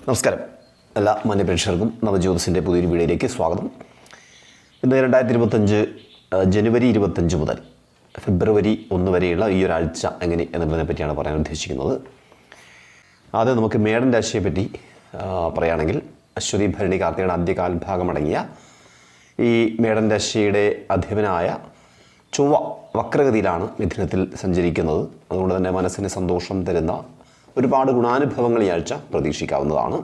നമസ്കാരം. എല്ലാ മാന്യപ്രേക്ഷകർക്കും നവജ്യോതിസിൻ്റെ പുതിയൊരു വീഡിയോയിലേക്ക് സ്വാഗതം. ഇന്ന് 2025 ജനുവരി 25 മുതൽ ഫെബ്രുവരി 1 വരെയുള്ള ഈ ഒരാഴ്ച എങ്ങനെ എന്നുള്ളതിനെ പറ്റിയാണ് പറയാൻ ഉദ്ദേശിക്കുന്നത്. ആദ്യം നമുക്ക് മേടൻ രാശിയെ പറ്റി പറയുകയാണെങ്കിൽ അശ്വതി ഭരണി കാർത്തികയുടെ ആദ്യകാൽഭാഗമടങ്ങിയ ഈ മേടൻ രാശിയുടെ അധിപനായ ചൊവ്വ വക്രഗതിയിലാണ് മിഥുനത്തിൽ സഞ്ചരിക്കുന്നത്. അതുകൊണ്ട് തന്നെ മനസ്സിന് സന്തോഷം തരുന്ന ഒരുപാട് ഗുണാനുഭവങ്ങൾ ഈ ആഴ്ച പ്രതീക്ഷിക്കാവുന്നതാണ്.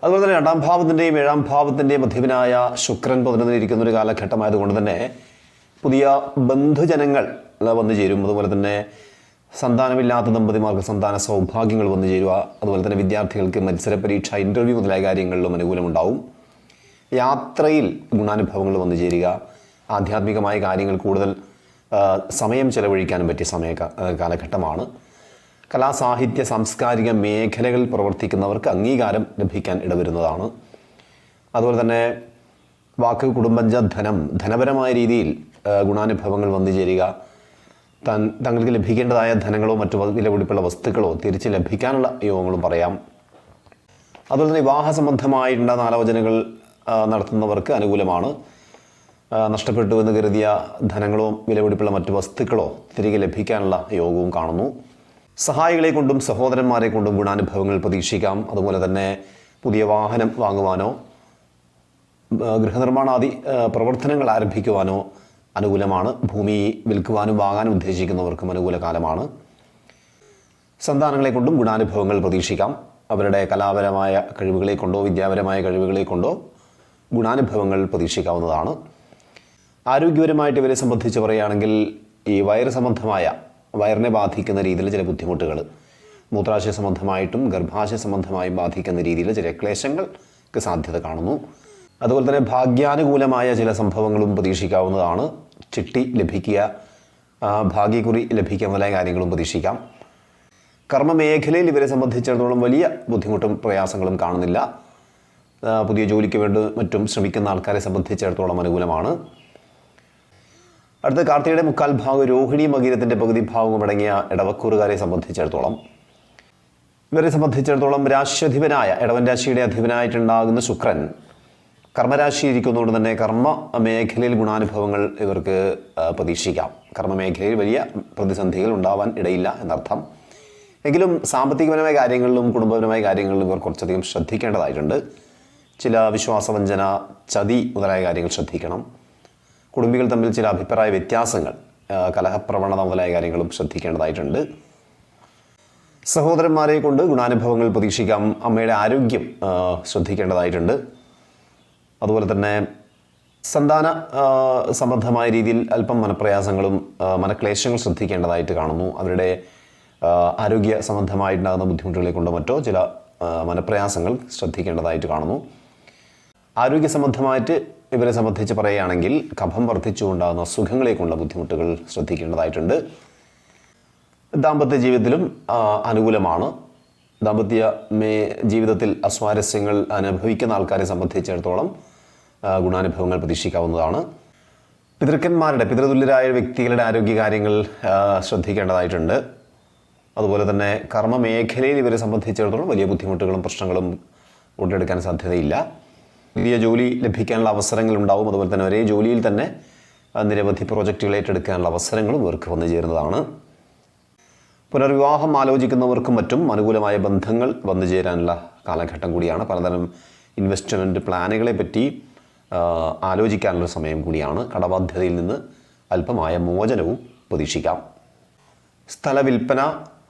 അതുപോലെ തന്നെ 2ാം ഭാവത്തിൻ്റെയും 7ാം ഭാവത്തിൻ്റെയും അധിപനായ ശുക്രൻ പതിനൊന്നിലിരിക്കുന്ന ഒരു കാലഘട്ടമായതുകൊണ്ട് തന്നെ പുതിയ ബന്ധുജനങ്ങൾ വന്നു ചേരും. അതുപോലെ തന്നെ സന്താനമില്ലാത്ത ദമ്പതിമാർക്ക് സന്താന സൗഭാഗ്യങ്ങൾ വന്നു ചേരുക. അതുപോലെ തന്നെ വിദ്യാർത്ഥികൾക്ക് മത്സര പരീക്ഷ, ഇൻ്റർവ്യൂ മുതലായ കാര്യങ്ങളിലും അനുകൂലമുണ്ടാവും. യാത്രയിൽ ഗുണാനുഭവങ്ങൾ വന്നു ചേരുക. ആധ്യാത്മികമായ കാര്യങ്ങൾ കൂടുതൽ സമയം ചെലവഴിക്കാനും പറ്റിയ കാലഘട്ടമാണ്. കലാസാഹിത്യ സാംസ്കാരിക മേഖലകളിൽ പ്രവർത്തിക്കുന്നവർക്ക് അംഗീകാരം ലഭിക്കാൻ ഇടവരുന്നതാണ്. അതുപോലെ തന്നെ വാക്ക്, കുടുംബജ, ധനപരമായ രീതിയിൽ ഗുണാനുഭവങ്ങൾ വന്നു ചേരുക. തങ്ങൾക്ക് ലഭിക്കേണ്ടതായ ധനങ്ങളോ മറ്റു വിലപിടിപ്പുള്ള വസ്തുക്കളോ തിരിച്ച് ലഭിക്കാനുള്ള യോഗങ്ങളും പറയാം. അതുപോലെ തന്നെ വിവാഹ സംബന്ധമായിട്ടുള്ള ആലോചനകൾ നടത്തുന്നവർക്ക് അനുകൂലമാണ്. നഷ്ടപ്പെട്ടു എന്ന് കരുതിയ ധനങ്ങളോ വിലപിടിപ്പുള്ള മറ്റു വസ്തുക്കളോ തിരികെ ലഭിക്കാനുള്ള യോഗവും കാണുന്നു. സഹായികളെ കൊണ്ടും സഹോദരന്മാരെ കൊണ്ടും ഗുണാനുഭവങ്ങൾ പ്രതീക്ഷിക്കാം. അതുപോലെ തന്നെ പുതിയ വാഹനം വാങ്ങുവാനോ ഗൃഹനിർമ്മാണാദി പ്രവർത്തനങ്ങൾ ആരംഭിക്കുവാനോ അനുകൂലമാണ്. ഭൂമി വിൽക്കുവാനും വാങ്ങാനും ഉദ്ദേശിക്കുന്നവർക്കും അനുകൂല കാലമാണ്. സന്താനങ്ങളെ കൊണ്ടും ഗുണാനുഭവങ്ങൾ പ്രതീക്ഷിക്കാം. അവരുടെ കലാപരമായ കഴിവുകളെ കൊണ്ടോ വിദ്യാപരമായ കഴിവുകളെ കൊണ്ടോ ഗുണാനുഭവങ്ങൾ പ്രതീക്ഷിക്കാവുന്നതാണ്. ആരോഗ്യപരമായിട്ട് ഇവരെ സംബന്ധിച്ച് പറയുകയാണെങ്കിൽ ഈ വയറ് സംബന്ധമായ വയറിനെ ബാധിക്കുന്ന രീതിയിൽ ചില ബുദ്ധിമുട്ടുകൾ, മൂത്രാശയ സംബന്ധമായിട്ടും ഗർഭാശയ സംബന്ധമായും ബാധിക്കുന്ന രീതിയിൽ ചില ക്ലേശങ്ങൾക്ക് സാധ്യത കാണുന്നു. അതുപോലെ തന്നെ ഭാഗ്യാനുകൂലമായ ചില സംഭവങ്ങളും പ്രതീക്ഷിക്കാവുന്നതാണ്. ചിട്ടി ലഭിക്കുക, ഭാഗ്യക്കുറി ലഭിക്കുക മുതലായ കാര്യങ്ങളും പ്രതീക്ഷിക്കാം. കർമ്മമേഖലയിൽ ഇവരെ സംബന്ധിച്ചിടത്തോളം വലിയ ബുദ്ധിമുട്ടും പ്രയാസങ്ങളും കാണുന്നില്ല. പുതിയ ജോലിക്ക് വേണ്ടി മറ്റും ശ്രമിക്കുന്ന ആൾക്കാരെ സംബന്ധിച്ചിടത്തോളം അനുകൂലമാണ്. അടുത്ത കാർത്തികയുടെ മുക്കാൽ ഭാഗം രോഹിണി മകീരത്തിൻ്റെ പകുതി ഭാഗവും അടങ്ങിയ ഇടവക്കൂറുകാരെ സംബന്ധിച്ചിടത്തോളം രാശ്യധിപനായ ഇടവൻ രാശിയുടെ അധിപനായിട്ടുണ്ടാകുന്ന ശുക്രൻ കർമ്മരാശി ഇരിക്കുന്നതുകൊണ്ട് തന്നെ കർമ്മ മേഖലയിൽ ഗുണാനുഭവങ്ങൾ ഇവർക്ക് പ്രതീക്ഷിക്കാം. കർമ്മമേഖലയിൽ വലിയ പ്രതിസന്ധികൾ ഉണ്ടാവാൻ ഇടയില്ല എന്നർത്ഥം. എങ്കിലും സാമ്പത്തികപരമായ കാര്യങ്ങളിലും കുടുംബപരമായ കാര്യങ്ങളിലും ഇവർ കുറച്ചധികം ശ്രദ്ധിക്കേണ്ടതായിട്ടുണ്ട്. ചില വിശ്വാസവഞ്ചന, ചതി മുതലായ കാര്യങ്ങൾ ശ്രദ്ധിക്കണം. കുടുംബികൾ തമ്മിൽ ചില അഭിപ്രായ വ്യത്യാസങ്ങൾ, കലഹപ്രവണത മുതലായ കാര്യങ്ങളും ശ്രദ്ധിക്കേണ്ടതായിട്ടുണ്ട്. സഹോദരന്മാരെ കൊണ്ട് ഗുണാനുഭവങ്ങൾ പ്രതീക്ഷിക്കാം. അമ്മയുടെ ആരോഗ്യം ശ്രദ്ധിക്കേണ്ടതായിട്ടുണ്ട്. അതുപോലെ തന്നെ സന്താന സംബന്ധമായ രീതിയിൽ അല്പം മനപ്രയാസങ്ങളും മനക്ലേശങ്ങൾ ശ്രദ്ധിക്കേണ്ടതായിട്ട് കാണുന്നു. അവരുടെ ആരോഗ്യ സംബന്ധമായിട്ടുണ്ടാകുന്ന ബുദ്ധിമുട്ടുകളെ കൊണ്ടോ മറ്റോ ചില മനപ്രയാസങ്ങൾ ശ്രദ്ധിക്കേണ്ടതായിട്ട് കാണുന്നു. ആരോഗ്യ സംബന്ധമായിട്ട് ഇവരെ സംബന്ധിച്ച് പറയുകയാണെങ്കിൽ കഫം വർദ്ധിച്ചുകൊണ്ടാകുന്ന അസുഖങ്ങളെ കൊണ്ടുള്ള ബുദ്ധിമുട്ടുകൾ ശ്രദ്ധിക്കേണ്ടതായിട്ടുണ്ട്. ദാമ്പത്യ ജീവിതത്തിലും അനുകൂലമാണ്. ദാമ്പത്യ ജീവിതത്തിൽ അസ്വാരസ്യങ്ങൾ അനുഭവിക്കുന്ന ആൾക്കാരെ സംബന്ധിച്ചിടത്തോളം ഗുണാനുഭവങ്ങൾ പ്രതീക്ഷിക്കാവുന്നതാണ്. പിതൃതുല്യരായ വ്യക്തികളുടെ ആരോഗ്യകാര്യങ്ങൾ ശ്രദ്ധിക്കേണ്ടതായിട്ടുണ്ട്. അതുപോലെ തന്നെ കർമ്മ മേഖലയിൽ ഇവരെ സംബന്ധിച്ചിടത്തോളം വലിയ ബുദ്ധിമുട്ടുകളും പ്രശ്നങ്ങളും ഉടലെടുക്കാൻ സാധ്യതയില്ല. പുതിയ ജോലി ലഭിക്കാനുള്ള അവസരങ്ങൾ ഉണ്ടാവും. അതുപോലെ തന്നെ ഒരേ ജോലിയിൽ തന്നെ നിരവധി പ്രോജക്റ്റുകൾ ഏറ്റെടുക്കാനുള്ള അവസരങ്ങളും ഇവർക്ക് വന്നു ചേരുന്നതാണ്. പുനർവിവാഹം ആലോചിക്കുന്നവർക്കും മറ്റും അനുകൂലമായ ബന്ധങ്ങൾ വന്നു ചേരാനുള്ള കാലഘട്ടം കൂടിയാണ്. പലതരം ഇൻവെസ്റ്റ്മെൻറ്റ് പ്ലാനുകളെ പറ്റി ആലോചിക്കാനുള്ള സമയം കൂടിയാണ്. കടബാധ്യതയിൽ നിന്ന് അല്പമായ മോചനവും പ്രതീക്ഷിക്കാം. സ്ഥല വിൽപ്പന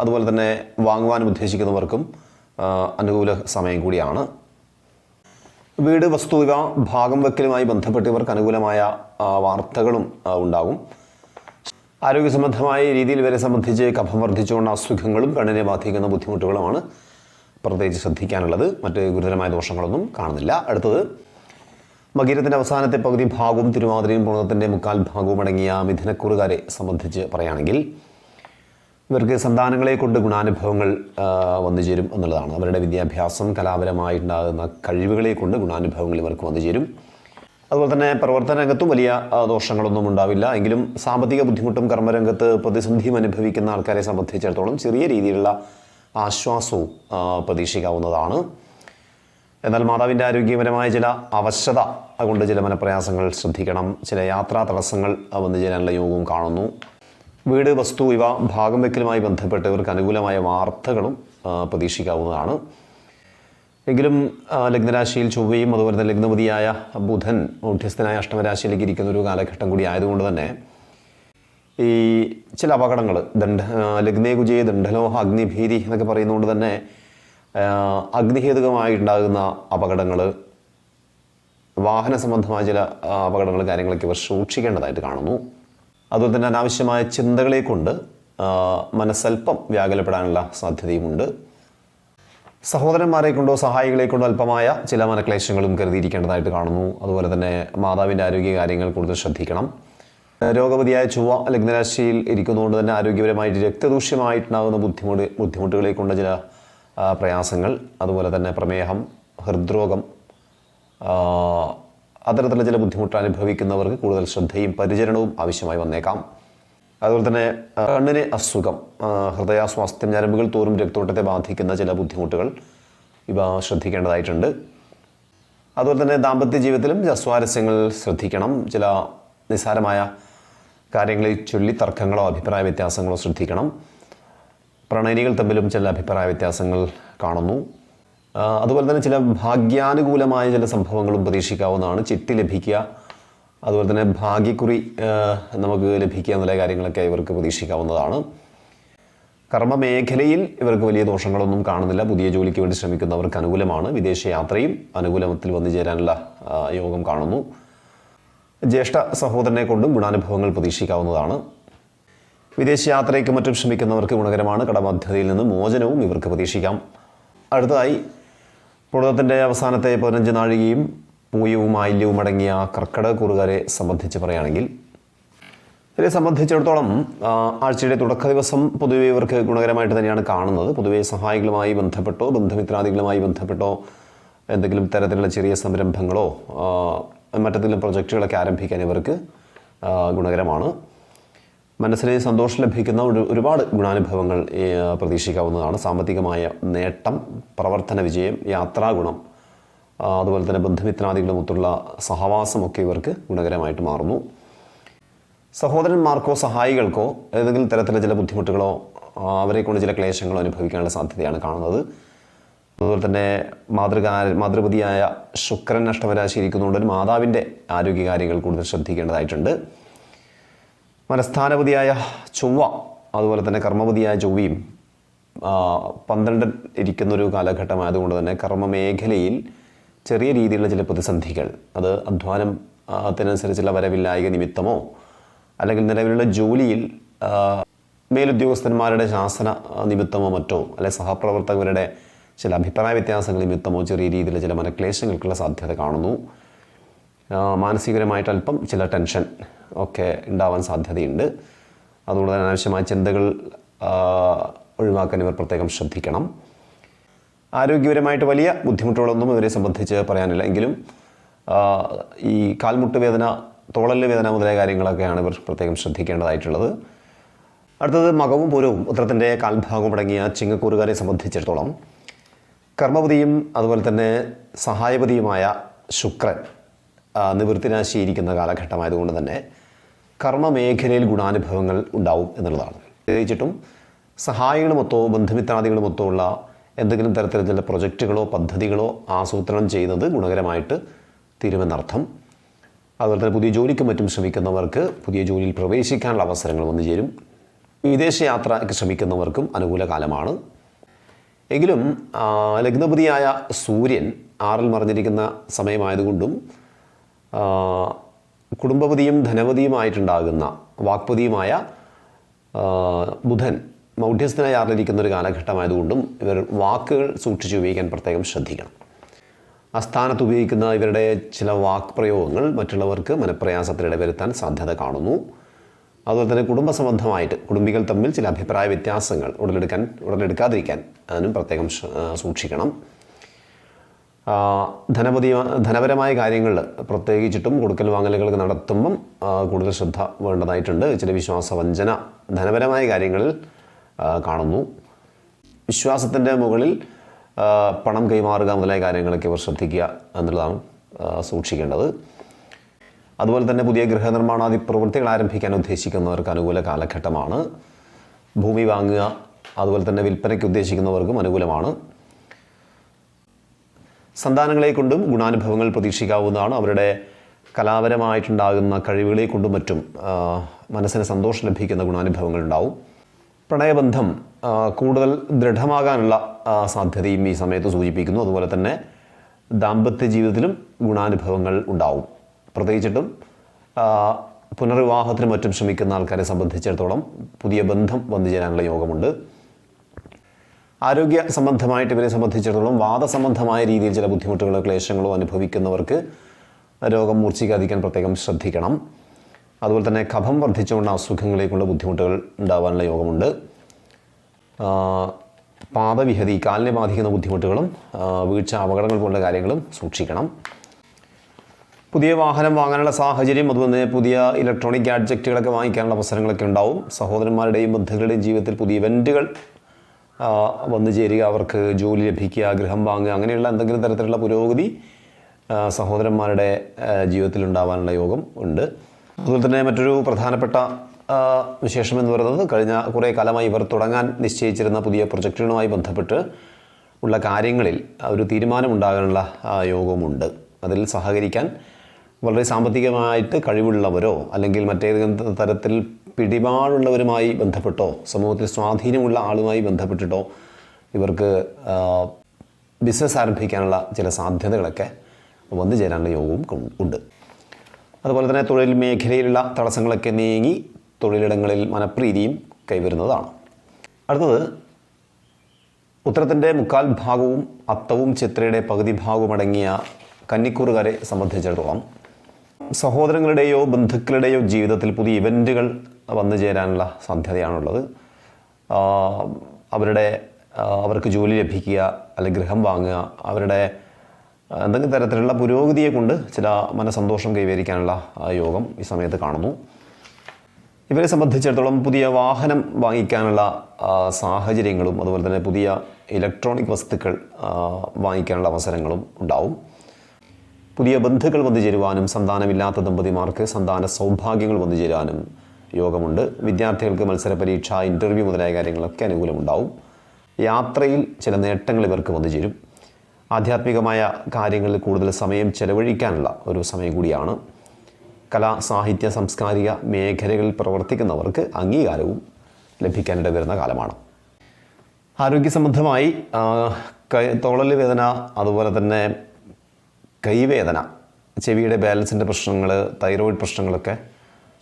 അതുപോലെ തന്നെ വാങ്ങുവാനും ഉദ്ദേശിക്കുന്നവർക്കും അനുകൂല സമയം കൂടിയാണ്. വീട്, വസ്തു ഇവ ഭാഗം വെക്കലുമായി ബന്ധപ്പെട്ട് ഇവർക്ക് അനുകൂലമായ വാർത്തകളും ഉണ്ടാകും. ആരോഗ്യ സംബന്ധമായ രീതിയിൽ ഇവരെ സംബന്ധിച്ച് കഫം വർദ്ധിച്ചുകൊണ്ട് അസുഖങ്ങളും കണ്ണിനെ ബാധിക്കുന്ന ബുദ്ധിമുട്ടുകളുമാണ് പ്രത്യേകിച്ച് ശ്രദ്ധിക്കാനുള്ളത്. മറ്റ് ഗുരുതരമായ ദോഷങ്ങളൊന്നും കാണുന്നില്ല. അടുത്തത് മകീരത്തിൻ്റെ അവസാനത്തെ പകുതി ഭാഗവും തിരുവാതിരയും പൂർണ്ണത്തിൻ്റെ മുക്കാൽ ഭാഗവും അടങ്ങിയ മിഥുനക്കൂറുകാരെ സംബന്ധിച്ച് പറയുകയാണെങ്കിൽ ഇവർക്ക് സന്താനങ്ങളെ കൊണ്ട് ഗുണാനുഭവങ്ങൾ വന്നു ചേരും എന്നുള്ളതാണ്. അവരുടെ വിദ്യാഭ്യാസം, കലാപരമായിട്ടുണ്ടാകുന്ന കഴിവുകളെ കൊണ്ട് ഗുണാനുഭവങ്ങൾ ഇവർക്ക് വന്നു ചേരും. അതുപോലെ തന്നെ പ്രവർത്തന രംഗത്തും വലിയ ദോഷങ്ങളൊന്നും ഉണ്ടാവില്ല. എങ്കിലും സാമ്പത്തിക ബുദ്ധിമുട്ടും കർമ്മരംഗത്ത് പ്രതിസന്ധിയും അനുഭവിക്കുന്ന ആൾക്കാരെ സംബന്ധിച്ചിടത്തോളം ചെറിയ രീതിയിലുള്ള ആശ്വാസവും പ്രതീക്ഷിക്കാവുന്നതാണ്. എന്നാൽ മാതാവിൻ്റെ ആരോഗ്യപരമായ ചില അവശത കൊണ്ട് ചില മനപ്രയാസങ്ങൾ ശ്രദ്ധിക്കണം. ചില യാത്രാ തടസ്സങ്ങൾ വന്നു ചേരാനുള്ള യോഗവും കാണുന്നു. വീട്, വസ്തു ഇവ ഭാഗം വയ്ക്കലുമായി ബന്ധപ്പെട്ട് ഇവർക്ക് അനുകൂലമായ വാർത്തകളും പ്രതീക്ഷിക്കാവുന്നതാണ്. എങ്കിലും ലഗ്നരാശിയിൽ ചൊവ്വയും അതുപോലെ തന്നെ ലഗ്നപതിയായ ബുധൻ മധ്യസ്ഥനായ അഷ്ടമരാശിയിലേക്ക് ഇരിക്കുന്ന ഒരു കാലഘട്ടം കൂടി ആയതുകൊണ്ട് തന്നെ ഈ ചില അപകടങ്ങൾ ലഗ്നേ കുജയെ ദണ്ഡലോഹ അഗ്നിഭീതി എന്നൊക്കെ പറയുന്നതുകൊണ്ട് തന്നെ അഗ്നിഹേതുകമായിട്ടുണ്ടാകുന്ന അപകടങ്ങൾ, വാഹന സംബന്ധമായ ചില അപകടങ്ങൾ, കാര്യങ്ങളൊക്കെ ഇവർ സൂക്ഷിക്കേണ്ടതായിട്ട് കാണുന്നു. അതുപോലെ തന്നെ അനാവശ്യമായ ചിന്തകളെ കൊണ്ട് മനസ്സൽപ്പം വ്യാകുലപ്പെടാനുള്ള സാധ്യതയുമുണ്ട്. സഹോദരന്മാരെ കൊണ്ടോ സഹായികളെ കൊണ്ടോ അല്പമായ ചില മനക്ലേശങ്ങളും കരുതിയിരിക്കേണ്ടതായിട്ട് കാണുന്നു. അതുപോലെ തന്നെ മാതാവിൻ്റെ ആരോഗ്യ കാര്യങ്ങൾ കൂടുതൽ ശ്രദ്ധിക്കണം. രോഗവതിയായ ചൊവ്വ ലഗ്നരാശിയിൽ ഇരിക്കുന്നതുകൊണ്ട് തന്നെ ആരോഗ്യപരമായിട്ട് രക്തദൂഷ്യമായിട്ടുണ്ടാകുന്ന ബുദ്ധിമുട്ടുകളെ കൊണ്ട് ചില പ്രയാസങ്ങൾ, അതുപോലെ തന്നെ പ്രമേഹം, ഹൃദ്രോഗം, അത്തരത്തിലുള്ള ചില ബുദ്ധിമുട്ട് അനുഭവിക്കുന്നവർക്ക് കൂടുതൽ ശ്രദ്ധയും പരിചരണവും ആവശ്യമായി വന്നേക്കാം. അതുപോലെ തന്നെ കണ്ണിന് അസുഖം, ഹൃദയാസ്വാസ്ഥ്യം, ഞരമ്പുകൾ തോറും രക്തോട്ടത്തെ ബാധിക്കുന്ന ചില ബുദ്ധിമുട്ടുകൾ ഇവ ശ്രദ്ധിക്കേണ്ടതായിട്ടുണ്ട്. അതുപോലെ തന്നെ ദാമ്പത്യ ജീവിതത്തിലും അസ്വാരസ്യങ്ങൾ ശ്രദ്ധിക്കണം. ചില നിസ്സാരമായ കാര്യങ്ങളിൽ ചൊല്ലി തർക്കങ്ങളോ അഭിപ്രായ വ്യത്യാസങ്ങളോ ശ്രദ്ധിക്കണം. പ്രണയിനികൾ തമ്മിലും ചില അഭിപ്രായ വ്യത്യാസങ്ങൾ കാണുന്നു. അതുപോലെ തന്നെ ചില ഭാഗ്യാനുകൂലമായ ചില സംഭവങ്ങളും പ്രതീക്ഷിക്കാവുന്നതാണ്. ചിട്ടി ലഭിക്കുക, അതുപോലെ തന്നെ ഭാഗ്യക്കുറി നമുക്ക് ലഭിക്കുക എന്നുള്ള കാര്യങ്ങളൊക്കെ ഇവർക്ക് പ്രതീക്ഷിക്കാവുന്നതാണ്. കർമ്മമേഖലയിൽ ഇവർക്ക് വലിയ ദോഷങ്ങളൊന്നും കാണുന്നില്ല. പുതിയ ജോലിക്ക് വേണ്ടി ശ്രമിക്കുന്നവർക്ക് അനുകൂലമാണ്. വിദേശയാത്രയും അനുകൂലത്തിൽ വന്നു ചേരാനുള്ള യോഗം കാണുന്നു. ജ്യേഷ്ഠ സഹോദരനെ കൊണ്ടും ഗുണാനുഭവങ്ങൾ പ്രതീക്ഷിക്കാവുന്നതാണ്. വിദേശയാത്രയ്ക്ക് മറ്റും ശ്രമിക്കുന്നവർക്ക് ഗുണകരമാണ്. കടബാധ്യതയിൽ നിന്ന് മോചനവും ഇവർക്ക് പ്രതീക്ഷിക്കാം. അടുത്തതായി പുണർദത്തിൻ്റെ അവസാനത്തെ 15 നാഴികയും പൂയവും ആയില്യവും അടങ്ങിയ കർക്കിടകക്കൂറുകാരെ സംബന്ധിച്ച് പറയുകയാണെങ്കിൽ, ഇവരെ സംബന്ധിച്ചിടത്തോളം ആഴ്ചയുടെ തുടക്ക ദിവസം പൊതുവെ ഇവർക്ക് ഗുണകരമായിട്ട് തന്നെയാണ് കാണുന്നത്. പൊതുവെ സഹായികളുമായി ബന്ധപ്പെട്ടോ ബന്ധുമിത്രാദികളുമായി ബന്ധപ്പെട്ടോ എന്തെങ്കിലും തരത്തിലുള്ള ചെറിയ സംരംഭങ്ങളോ മറ്റെന്തെങ്കിലും പ്രൊജക്റ്റുകളൊക്കെ ആരംഭിക്കാൻ ഇവർക്ക് ഗുണകരമാണ്. മനസ്സിന് സന്തോഷം ലഭിക്കുന്ന ഒരുപാട് ഗുണാനുഭവങ്ങൾ പ്രതീക്ഷിക്കാവുന്നതാണ്. സാമ്പത്തികമായ നേട്ടം, പ്രവർത്തന വിജയം, യാത്രാഗുണം, അതുപോലെ തന്നെ ബന്ധുമിത്രാദികളുമൊത്തുള്ള സഹവാസമൊക്കെ ഇവർക്ക് ഗുണകരമായിട്ട് മാറുന്നു. സഹോദരന്മാർക്കോ സഹായികൾക്കോ ഏതെങ്കിലും തരത്തിലുള്ള ചില ബുദ്ധിമുട്ടുകളോ അവരെ കൊണ്ട് ചില ക്ലേശങ്ങളോ അനുഭവിക്കാനുള്ള സാധ്യതയാണ് കാണുന്നത്. അതുപോലെ തന്നെ മാതൃപതിയായ ശുക്രൻ അഷ്ടമരാശി ഇരിക്കുന്നതുകൊണ്ട് മാതാവിൻ്റെ ആരോഗ്യകാര്യങ്ങൾ കൂടുതൽ ശ്രദ്ധിക്കേണ്ടതായിട്ടുണ്ട്. മനസ്ഥാനപതിയായ ചൊവ്വ, അതുപോലെ തന്നെ കർമ്മപതിയായ ചൊവ്വയും 12 ഇരിക്കുന്നൊരു കാലഘട്ടമായതുകൊണ്ട് തന്നെ കർമ്മമേഖലയിൽ ചെറിയ രീതിയിലുള്ള ചില പ്രതിസന്ധികൾ, അത് അധ്വാനത്തിനനുസരിച്ചുള്ള വരവില്ലായ്ക നിമിത്തമോ അല്ലെങ്കിൽ നിലവിലുള്ള ജോലിയിൽ മേലുദ്യോഗസ്ഥന്മാരുടെ ശാസന നിമിത്തമോ മറ്റോ, അല്ലെങ്കിൽ സഹപ്രവർത്തകരുടെ ചില അഭിപ്രായ വ്യത്യാസങ്ങൾ നിമിത്തമോ ചെറിയ രീതിയിലുള്ള ചില മനക്ലേശങ്ങൾക്കുള്ള സാധ്യത കാണുന്നു. മാനസികപരമായിട്ട് അല്പം ചില ടെൻഷൻ ഒക്കെ ഉണ്ടാവാൻ സാധ്യതയുണ്ട്. അതുകൊണ്ട് തന്നെ അനാവശ്യമായ ചിന്തകൾ ഒഴിവാക്കാൻ ഇവർ പ്രത്യേകം ശ്രദ്ധിക്കണം. ആരോഗ്യപരമായിട്ട് വലിയ ബുദ്ധിമുട്ടുകളൊന്നും ഇവരെ സംബന്ധിച്ച് പറയാനില്ല. എങ്കിലും ഈ കാൽമുട്ട് വേദന, തോളല് വേദന മുതലായ കാര്യങ്ങളൊക്കെയാണ് ഇവർ പ്രത്യേകം ശ്രദ്ധിക്കേണ്ടതായിട്ടുള്ളത്. അടുത്തത് മകവും പൂരവും ഉത്തരത്തിൻ്റെ കാൽഭാഗവും അടങ്ങിയ ചിങ്ങക്കൂറുകാരെ സംബന്ധിച്ചിടത്തോളം കർമ്മപതിയും അതുപോലെ തന്നെ സഹായപതിയുമായ ശുക്രൻ നിവൃത്തിരാശിയിരിക്കുന്ന കാലഘട്ടമായതുകൊണ്ട് തന്നെ കർമ്മമേഖലയിൽ ഗുണാനുഭവങ്ങൾ ഉണ്ടാവും എന്നുള്ളതാണ്. പ്രത്യേകിച്ചിട്ടും സഹായികളുമൊത്തോ ബന്ധുമിത്രാദികളുമൊത്തോ ഉള്ള എന്തെങ്കിലും തരത്തിലുള്ള പ്രൊജക്റ്റുകളോ പദ്ധതികളോ ആസൂത്രണം ചെയ്യുന്നത് ഗുണകരമായിട്ട് തീരുമെന്നർത്ഥം. അതുപോലെ തന്നെ പുതിയ ജോലിക്ക് മറ്റും ശ്രമിക്കുന്നവർക്ക് പുതിയ ജോലിയിൽ പ്രവേശിക്കാനുള്ള അവസരങ്ങൾ വന്നു ചേരും. വിദേശയാത്രയ്ക്ക് ശ്രമിക്കുന്നവർക്കും അനുകൂല കാലമാണ്. എങ്കിലും ലഗ്നപതിയായ സൂര്യൻ 6-ൽ മറഞ്ഞിരിക്കുന്ന സമയമായതുകൊണ്ടും കുടുംബപതിയും ധനപതിയുമായിട്ടുണ്ടാകുന്ന വാക്പതിയുമായ ബുധൻ മൗഢ്യസ്ഥനായി 6-ലിരിക്കുന്ന ഒരു കാലഘട്ടമായതുകൊണ്ടും ഇവർ വാക്കുകൾ സൂക്ഷിച്ച് ഉപയോഗിക്കാൻ പ്രത്യേകം ശ്രദ്ധിക്കണം. ആ സ്ഥാനത്ത് ഉപയോഗിക്കുന്ന ഇവരുടെ ചില വാക്ക് പ്രയോഗങ്ങൾ മറ്റുള്ളവർക്ക് മനപ്രയാസത്തിനിട വരുത്താൻ സാധ്യത കാണുന്നു. അതുപോലെ തന്നെ കുടുംബ സംബന്ധമായിട്ട് കുടുംബികൾ തമ്മിൽ ചില അഭിപ്രായ വ്യത്യാസങ്ങൾ ഉടലെടുക്കാതിരിക്കാൻ അതിനും പ്രത്യേകം സൂക്ഷിക്കണം. ധനപരമായ കാര്യങ്ങൾ പ്രത്യേകിച്ചിട്ടും കൊടുക്കൽ വാങ്ങലുകൾ നടത്തുമ്പം കൂടുതൽ ശ്രദ്ധ വേണ്ടതായിട്ടുണ്ട്. ചില വിശ്വാസവഞ്ചന ധനപരമായ കാര്യങ്ങളിൽ കാണുന്നു. വിശ്വാസത്തിൻ്റെ മുകളിൽ പണം കൈമാറുക മുതലായ കാര്യങ്ങളൊക്കെ ഇവർ ശ്രദ്ധിക്കുക എന്നുള്ളതാണ് സൂക്ഷിക്കേണ്ടത്. അതുപോലെ തന്നെ പുതിയ ഗൃഹനിർമ്മാണാദി പ്രവൃത്തികൾ ആരംഭിക്കാൻ ഉദ്ദേശിക്കുന്നവർക്ക് അനുകൂല കാലഘട്ടമാണ്. ഭൂമി വാങ്ങുക അതുപോലെ തന്നെ വിൽപ്പനയ്ക്ക് ഉദ്ദേശിക്കുന്നവർക്കും അനുകൂലമാണ്. സന്താനങ്ങളെ കൊണ്ടും ഗുണാനുഭവങ്ങൾ പ്രതീക്ഷിക്കാവുന്നതാണ്. അവരുടെ കലാപരമായിട്ടുണ്ടാകുന്ന കഴിവുകളെ കൊണ്ടും മറ്റും മനസ്സിന് സന്തോഷം ലഭിക്കുന്ന ഗുണാനുഭവങ്ങൾ ഉണ്ടാവും. പ്രണയബന്ധം കൂടുതൽ ദൃഢമാകാനുള്ള സാധ്യതയും ഈ സമയത്ത് സൂചിപ്പിക്കുന്നു. അതുപോലെ തന്നെ ദാമ്പത്യ ജീവിതത്തിലും ഗുണാനുഭവങ്ങൾ ഉണ്ടാവും. പ്രത്യേകിച്ചിട്ടും പുനർവിവാഹത്തിന് മറ്റും ശ്രമിക്കുന്ന ആൾക്കാരെ സംബന്ധിച്ചിടത്തോളം പുതിയ ബന്ധം വന്നു ചേരാനുള്ള യോഗമുണ്ട്. ആരോഗ്യ സംബന്ധമായിട്ട് ഇവരെ സംബന്ധിച്ചിടത്തോളം വാദസംബന്ധമായ രീതിയിൽ ചില ബുദ്ധിമുട്ടുകളോ ക്ലേശങ്ങളോ അനുഭവിക്കുന്നവർക്ക് രോഗം മൂർച്ഛിക്കാതിരിക്കാൻ പ്രത്യേകം ശ്രദ്ധിക്കണം. അതുപോലെ തന്നെ കഫം വർദ്ധിച്ചുകൊണ്ട് അസുഖങ്ങളേക്കുള്ള ബുദ്ധിമുട്ടുകൾ ഉണ്ടാകാനുള്ള യോഗമുണ്ട്. പാദവിഹതി, കാലിനെ ബാധിക്കുന്ന ബുദ്ധിമുട്ടുകളും വീഴ്ച, അപകടങ്ങൾ പോലുള്ള കാര്യങ്ങളും സൂക്ഷിക്കണം. പുതിയ വാഹനം വാങ്ങാനുള്ള സാഹചര്യം, അതുപോലെ പുതിയ ഇലക്ട്രോണിക് ഗാഡ്ജറ്റുകളൊക്കെ വാങ്ങിക്കാനുള്ള അവസരങ്ങളൊക്കെ ഉണ്ടാവും. സഹോദരന്മാരുടെയും ബന്ധുക്കളുടെയും ജീവിതത്തിൽ പുതിയ ഇവൻറ്റുകൾ വന്നു ചേരുക, അവർക്ക് ജോലി ലഭിക്കുക, ഗൃഹം വാങ്ങുക, അങ്ങനെയുള്ള എന്തെങ്കിലും തരത്തിലുള്ള പുരോഗതി സഹോദരന്മാരുടെ ജീവിതത്തിൽ ഉണ്ടാവാനുള്ള യോഗം ഉണ്ട്. അതുപോലെ തന്നെ മറ്റൊരു പ്രധാനപ്പെട്ട വിശേഷം എന്ന് പറയുന്നത് കഴിഞ്ഞ കുറേ കാലമായി ഇവർ തുടങ്ങാൻ നിശ്ചയിച്ചിരുന്ന പുതിയ പ്രൊജക്റ്റുകളുമായി ബന്ധപ്പെട്ട് ഉള്ള കാര്യങ്ങളിൽ ഒരു തീരുമാനമുണ്ടാകാനുള്ള യോഗവുമുണ്ട്. അതിൽ സഹകരിക്കാൻ വളരെ സാമ്പത്തികമായിട്ട് കഴിവുള്ളവരോ അല്ലെങ്കിൽ മറ്റേതെങ്കിലും തരത്തിൽ പിടിപാടുള്ളവരുമായി ബന്ധപ്പെട്ടോ സമൂഹത്തിൽ സ്വാധീനമുള്ള ആളുമായി ബന്ധപ്പെട്ടിട്ടോ ഇവർക്ക് ബിസിനസ് ആരംഭിക്കാനുള്ള ചില സാധ്യതകളൊക്കെ വന്നു ചേരാനുള്ള യോഗവും ഉണ്ട്. അതുപോലെ തന്നെ തൊഴിൽ മേഖലയിലുള്ള തടസ്സങ്ങളൊക്കെ നീങ്ങി തൊഴിലിടങ്ങളിൽ മനപ്രീതിയും കൈവരുന്നതാണ്. അടുത്തത് ഉത്തരത്തിൻ്റെ മുക്കാൽ ഭാഗവും അത്തവും ചിത്രയുടെ പകുതി ഭാഗവും അടങ്ങിയ കന്നിക്കൂറുകാരെ സംബന്ധിച്ചിടത്തോളം സഹോദരങ്ങളുടെയോ ബന്ധുക്കളുടെയോ ജീവിതത്തിൽ പുതിയ ഇവൻറ്റുകൾ വന്നു ചേരാനുള്ള സാധ്യതയാണുള്ളത്. അവർക്ക് ജോലി ലഭിക്കുക അല്ലെങ്കിൽ ഗൃഹം വാങ്ങുക, അവരുടെ എന്തെങ്കിലും തരത്തിലുള്ള പുരോഗതിയെ കൊണ്ട് ചില മനസന്തോഷം കൈവരിക്കാനുള്ള യോഗം ഈ സമയത്ത് കാണുന്നു. ഇവരെ സംബന്ധിച്ചിടത്തോളം പുതിയ വാഹനം വാങ്ങിക്കാനുള്ള സാഹചര്യങ്ങളും അതുപോലെ തന്നെ പുതിയ ഇലക്ട്രോണിക് വസ്തുക്കൾ വാങ്ങിക്കാനുള്ള അവസരങ്ങളും ഉണ്ടാവും. പുതിയ ബന്ധുക്കൾ വന്നു ചേരുവാനും സന്താനമില്ലാത്ത ദമ്പതിമാർക്ക് സന്താന സൗഭാഗ്യങ്ങൾ വന്നു ചേരാനും യോഗമുണ്ട്. വിദ്യാർത്ഥികൾക്ക് മത്സര പരീക്ഷ, ഇൻ്റർവ്യൂ മുതലായ കാര്യങ്ങളൊക്കെ അനുകൂലമുണ്ടാവും. യാത്രയിൽ ചില നേട്ടങ്ങൾ ഇവർക്ക് വന്നു ചേരും. ആധ്യാത്മികമായ കാര്യങ്ങളിൽ കൂടുതൽ സമയം ചെലവഴിക്കാനുള്ള ഒരു സമയം കൂടിയാണ്. കലാ, സാഹിത്യ, സാംസ്കാരിക മേഖലകളിൽ പ്രവർത്തിക്കുന്നവർക്ക് അംഗീകാരവും ലഭിക്കാനിട വരുന്ന കാലമാണ്. ആരോഗ്യ സംബന്ധമായി തൊളൽ വേദന, അതുപോലെ തന്നെ കൈവേദന, ചെവിയുടെ ബാലൻസിൻ്റെ പ്രശ്നങ്ങൾ, തൈറോയിഡ് പ്രശ്നങ്ങളൊക്കെ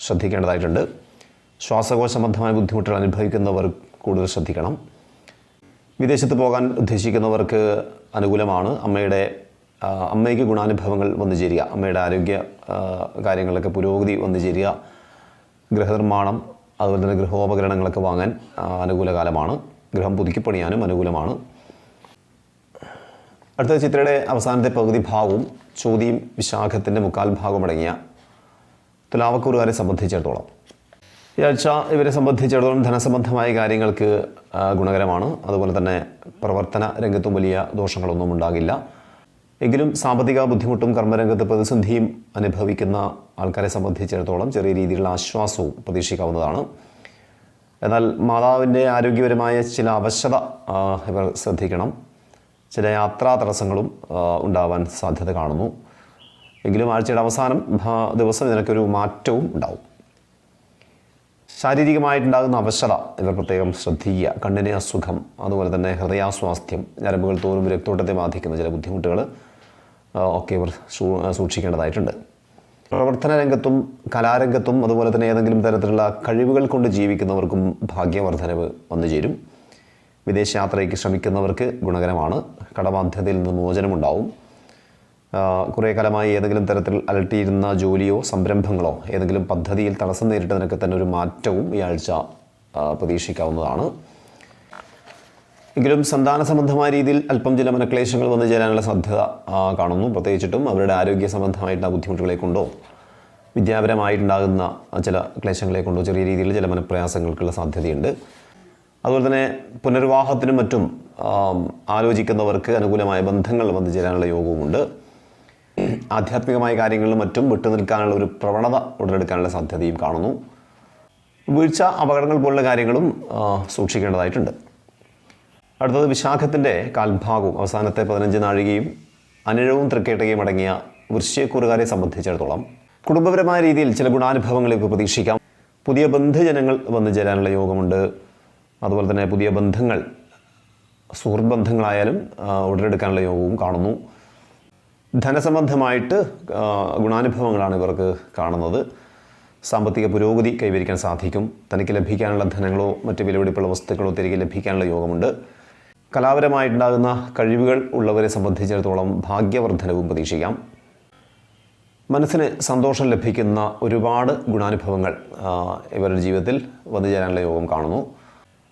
ശ്രദ്ധിക്കേണ്ടതായിട്ടുണ്ട്. ശ്വാസകോശ സംബന്ധമായ ബുദ്ധിമുട്ടുകൾ അനുഭവിക്കുന്നവർ കൂടുതൽ ശ്രദ്ധിക്കണം. വിദേശത്ത് പോകാൻ ഉദ്ദേശിക്കുന്നവർക്ക് അനുകൂലമാണ്. അമ്മയ്ക്ക് ഗുണാനുഭവങ്ങൾ വന്നു ചേരുക, അമ്മയുടെ ആരോഗ്യ കാര്യങ്ങളൊക്കെ പുരോഗതി വന്നു ചേരുക, ഗൃഹനിർമ്മാണം അതുപോലെ തന്നെ ഗൃഹോപകരണങ്ങളൊക്കെ വാങ്ങാൻ അനുകൂല കാലമാണ്. ഗൃഹം പുതുക്കിപ്പണിയാനും അനുകൂലമാണ്. അടുത്ത ചിത്രയുടെ അവസാനത്തെ പകുതി ഭാഗവും ചോദ്യം വിശാഖത്തിൻ്റെ മുക്കാൽ ഭാഗം അടങ്ങിയ തുലാവക്കൂറുകാരെ സംബന്ധിച്ചിടത്തോളം ഈ ആഴ്ച ഇവരെ സംബന്ധിച്ചിടത്തോളം ധനസംബന്ധമായ കാര്യങ്ങൾക്ക് ഗുണകരമാണ്. അതുപോലെ തന്നെ പ്രവർത്തന രംഗത്തും വലിയ ദോഷങ്ങളൊന്നും ഉണ്ടാകില്ല. എങ്കിലും സാമ്പത്തിക ബുദ്ധിമുട്ടും കർമ്മരംഗത്ത് പ്രതിസന്ധിയും അനുഭവിക്കുന്ന ആൾക്കാരെ സംബന്ധിച്ചിടത്തോളം ചെറിയ രീതിയിലുള്ള ആശ്വാസവും പ്രതീക്ഷിക്കാവുന്നതാണ്. എന്നാൽ മാതാവിൻ്റെ ആരോഗ്യപരമായ ചില അവശത ഇവർ ശ്രദ്ധിക്കണം. ചില യാത്രാ തടസ്സങ്ങളും ഉണ്ടാവാൻ സാധ്യത കാണുന്നു. എങ്കിലും ആഴ്ചയുടെ അവസാനം ദിവസം ഇതിനൊരു മാറ്റവും ഉണ്ടാവും. ശാരീരികമായിട്ടുണ്ടാകുന്ന അവശത ഇവർ പ്രത്യേകം ശ്രദ്ധിക്കുക. കണ്ണിന് അസുഖം, അതുപോലെ തന്നെ ഹൃദയാസ്വാസ്ഥ്യം, ഞരമ്പുകൾ തോറും രക്തോട്ടത്തെ ബാധിക്കുന്ന ചില ബുദ്ധിമുട്ടുകൾ ഒക്കെ ഇവർ സൂക്ഷിക്കേണ്ടതായിട്ടുണ്ട്. പ്രവർത്തന രംഗത്തും കലാരംഗത്തും അതുപോലെ തന്നെ ഏതെങ്കിലും തരത്തിലുള്ള കഴിവുകൾ കൊണ്ട് ജീവിക്കുന്നവർക്കും ഭാഗ്യവർദ്ധനവ് വന്നു ചേരും. വിദേശയാത്രയ്ക്ക് ശ്രമിക്കുന്നവർക്ക് ഗുണകരമാണ്. കടബാധ്യതയിൽ നിന്ന് മോചനമുണ്ടാവും. കുറേ കാലമായി ഏതെങ്കിലും തരത്തിൽ അലട്ടിയിരുന്ന ജോലിയോ സംരംഭങ്ങളോ ഏതെങ്കിലും പദ്ധതിയിൽ തടസ്സം നേരിട്ടതിനൊക്കെ തന്നെ ഒരു മാറ്റവും ഈ ആഴ്ച പ്രതീക്ഷിക്കാവുന്നതാണ്. എങ്കിലും സന്താന സംബന്ധമായ രീതിയിൽ അല്പം ചില മനക്ലേശങ്ങൾ വന്നു ചേരാനുള്ള സാധ്യത കാണുന്നു. പ്രത്യേകിച്ചിട്ടും അവരുടെ ആരോഗ്യ സംബന്ധമായിട്ടുള്ള ബുദ്ധിമുട്ടുകളെ കൊണ്ടോ വിദ്യാപരമായിട്ടുണ്ടാകുന്ന ചില ക്ലേശങ്ങളെ കൊണ്ടോ ചെറിയ രീതിയിൽ ചില മനപ്രയാസങ്ങൾക്കുള്ള സാധ്യതയുണ്ട്. അതുപോലെ തന്നെ പുനർവിവാഹത്തിനും മറ്റും ആലോചിക്കുന്നവർക്ക് അനുകൂലമായ ബന്ധങ്ങൾ വന്നു ചേരാനുള്ള യോഗവുമുണ്ട്. ആധ്യാത്മികമായ കാര്യങ്ങളിലും മറ്റും വിട്ടുനിൽക്കാനുള്ള ഒരു പ്രവണത ഉടലെടുക്കാനുള്ള സാധ്യതയും കാണുന്നു. വീഴ്ച, അപകടങ്ങൾ പോലുള്ള കാര്യങ്ങളും സൂക്ഷിക്കേണ്ടതായിട്ടുണ്ട്. അടുത്തത് വിശാഖത്തിൻ്റെ കാൽഭാഗവും അവസാനത്തെ 15 നാഴികയും അനിഴവും തൃക്കേട്ടയും അടങ്ങിയ വൃശ്ചികക്കൂറുകാരെ സംബന്ധിച്ചിടത്തോളം കുടുംബപരമായ രീതിയിൽ ചില ഗുണാനുഭവങ്ങളൊക്കെ പ്രതീക്ഷിക്കാം. പുതിയ ബന്ധുജനങ്ങൾ വന്നു ചേരാനുള്ള യോഗമുണ്ട്. അതുപോലെ തന്നെ പുതിയ ബന്ധങ്ങൾ, സുഹൃത്ത് ബന്ധങ്ങളായാലും ഉടലെടുക്കാനുള്ള യോഗവും കാണുന്നു. ധനസംബന്ധമായിട്ട് ഗുണാനുഭവങ്ങളാണ് ഇവർക്ക് കാണുന്നത്. സാമ്പത്തിക പുരോഗതി കൈവരിക്കാൻ സാധിക്കും. തനിക്ക് ലഭിക്കാനുള്ള ധനങ്ങളോ മറ്റ് വിലപിടിപ്പുള്ള വസ്തുക്കളോ തിരികെ ലഭിക്കാനുള്ള യോഗമുണ്ട്. കലാപരമായിട്ടുണ്ടാകുന്ന കഴിവുകൾ ഉള്ളവരെ സംബന്ധിച്ചിടത്തോളം ഭാഗ്യവർദ്ധനവും പ്രതീക്ഷിക്കാം. മനസ്സിന് സന്തോഷം ലഭിക്കുന്ന ഒരുപാട് ഗുണാനുഭവങ്ങൾ ഇവരുടെ ജീവിതത്തിൽ വന്നു ചേരാനുള്ള യോഗം കാണുന്നു.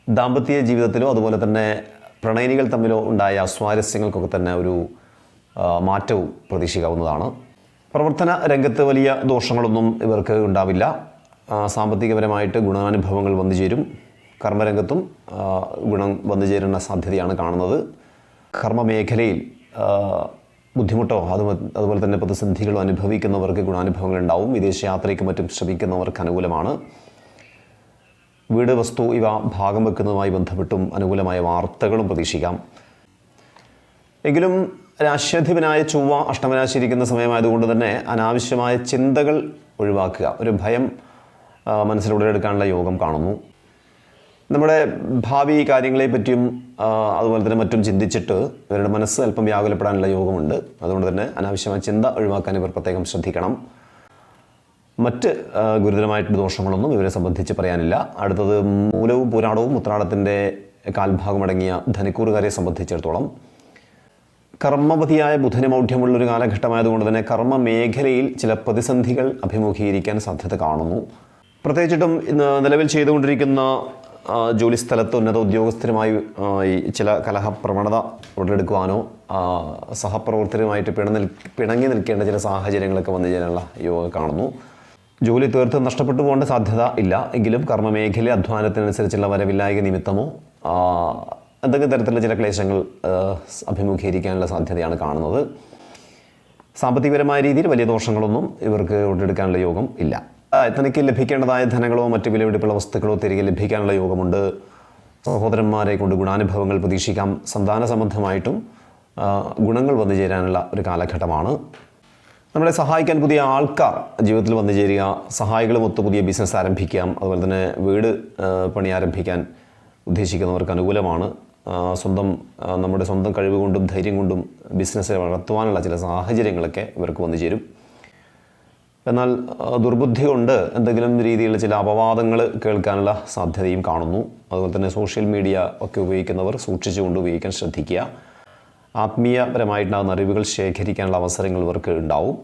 ദാമ്പത്യ ജീവിതത്തിലോ അതുപോലെ തന്നെ പ്രണയിനികൾ തമ്മിലോ ഉണ്ടായ സ്വാരസ്യങ്ങൾക്കൊക്കെ തന്നെ ഒരു മാറ്റവും പ്രതീക്ഷിക്കാവുന്നതാണ്. പ്രവർത്തന രംഗത്ത് വലിയ ദോഷങ്ങളൊന്നും ഇവർക്ക് ഉണ്ടാവില്ല. സാമ്പത്തികപരമായിട്ട് ഗുണാനുഭവങ്ങൾ വന്നു ചേരും. കർമ്മരംഗത്തും ഗുണം വന്നു ചേരുന്ന സാധ്യതയാണ് കാണുന്നത്. കർമ്മമേഖലയിൽ ബുദ്ധിമുട്ടോ അതുപോലെ തന്നെ പ്രതിസന്ധികളോ അനുഭവിക്കുന്നവർക്ക് ഗുണാനുഭവങ്ങൾ ഉണ്ടാവും. വിദേശയാത്രയ്ക്ക് മറ്റും ശ്രമിക്കുന്നവർക്ക് അനുകൂലമാണ്. വീട്, വസ്തു ഇവ ഭാഗം വെക്കുന്നതുമായി ബന്ധപ്പെട്ടും അനുകൂലമായ വാർത്തകളും പ്രതീക്ഷിക്കാം. എങ്കിലും രാശ്യാധിപനായ ചൊവ്വ അഷ്ടമരാശിയിരിക്കുന്ന സമയമായതുകൊണ്ട് തന്നെ അനാവശ്യമായ ചിന്തകൾ ഒഴിവാക്കുക. ഒരു ഭയം മനസ്സിലുടലെടുക്കാനുള്ള യോഗം കാണുന്നു. നമ്മുടെ ഭാവി കാര്യങ്ങളെ പറ്റിയും അതുപോലെ തന്നെ മറ്റും ചിന്തിച്ചിട്ട് ഇവരുടെ മനസ്സ് അല്പം വ്യാകുലപ്പെടാനുള്ള യോഗമുണ്ട്. അതുകൊണ്ട് തന്നെ അനാവശ്യമായ ചിന്ത ഒഴിവാക്കാൻ ഇവർ പ്രത്യേകം ശ്രദ്ധിക്കണം. മറ്റ് ഗുരുതരമായിട്ടുള്ള ദോഷങ്ങളൊന്നും ഇവരെ സംബന്ധിച്ച് പറയാനില്ല. അടുത്തത് മൂലവും പൂരാടവും ഉത്രാടത്തിൻ്റെ കാൽഭാഗമടങ്ങിയ ധനിക്കൂറുകാരെ സംബന്ധിച്ചിടത്തോളം കർമ്മപതിയായ ബുധന് മൗഢ്യമുള്ളൊരു കാലഘട്ടമായതുകൊണ്ട് തന്നെ കർമ്മ മേഖലയിൽ ചില പ്രതിസന്ധികൾ അഭിമുഖീകരിക്കാൻ സാധ്യത കാണുന്നു. പ്രത്യേകിച്ചിട്ടും നിലവിൽ ചെയ്തുകൊണ്ടിരിക്കുന്ന ജോലിസ്ഥലത്ത് ഉന്നത ഉദ്യോഗസ്ഥരുമായി ചില കലഹപ്രവണത ഉടലെടുക്കുവാനോ സഹപ്രവർത്തകരുമായിട്ട് പിണങ്ങി നിൽക്കേണ്ട ചില സാഹചര്യങ്ങളൊക്കെ വന്നു ചേരാനുള്ള യോഗം കാണുന്നു. ജോലി തീർത്ത് നഷ്ടപ്പെട്ടു പോകേണ്ട സാധ്യത ഇല്ല. എങ്കിലും കർമ്മമേഖല അധ്വാനത്തിനനുസരിച്ചുള്ള വരവില്ലായ്ക നിമിത്തമോ എന്തെങ്കിലും തരത്തിലുള്ള ചില ക്ലേശങ്ങൾ അഭിമുഖീകരിക്കാനുള്ള സാധ്യതയാണ് കാണുന്നത്. സാമ്പത്തികപരമായ രീതിയിൽ വലിയ ദോഷങ്ങളൊന്നും ഇവർക്ക് ഉടലെടുക്കാനുള്ള യോഗം ഇല്ല. തനിക്ക് ലഭിക്കേണ്ടതായ ധനങ്ങളോ മറ്റ് വിലപിടിപ്പുള്ള വസ്തുക്കളോ തിരികെ ലഭിക്കാനുള്ള യോഗമുണ്ട്. സഹോദരന്മാരെ കൊണ്ട് ഗുണാനുഭവങ്ങൾ പ്രതീക്ഷിക്കാം. സന്താന സംബന്ധമായിട്ടും ഗുണങ്ങൾ വന്നു ചേരാനുള്ള ഒരു കാലഘട്ടമാണ്. നമ്മളെ സഹായിക്കാൻ പുതിയ ആൾക്കാർ ജീവിതത്തിൽ വന്നു ചേരുക, സഹായികളുമൊത്ത് പുതിയ ബിസിനസ് ആരംഭിക്കാം. അതുപോലെ തന്നെ വീട് പണി ആരംഭിക്കാൻ ഉദ്ദേശിക്കുന്നവർക്ക് അനുകൂലമാണ്. നമ്മുടെ സ്വന്തം കഴിവ് കൊണ്ടും ധൈര്യം കൊണ്ടും ബിസിനസ് വളർത്തുവാനുള്ള ചില സാഹചര്യങ്ങളൊക്കെ ഇവർക്ക് വന്നു ചേരും. എന്നാൽ ദുർബുദ്ധി കൊണ്ട് എന്തെങ്കിലും രീതിയിലുള്ള ചില അപവാദങ്ങൾ കേൾക്കാനുള്ള സാധ്യതയും കാണുന്നു. അതുപോലെ തന്നെ സോഷ്യൽ മീഡിയ ഒക്കെ ഉപയോഗിക്കുന്നവർ സൂക്ഷിച്ചുകൊണ്ട് ഉപയോഗിക്കാൻ ശ്രദ്ധിക്കുക. ആത്മീയപരമായിട്ടുണ്ടാകുന്ന അറിവുകൾ ശേഖരിക്കാനുള്ള അവസരങ്ങൾ ഇവർക്ക് ഉണ്ടാവും.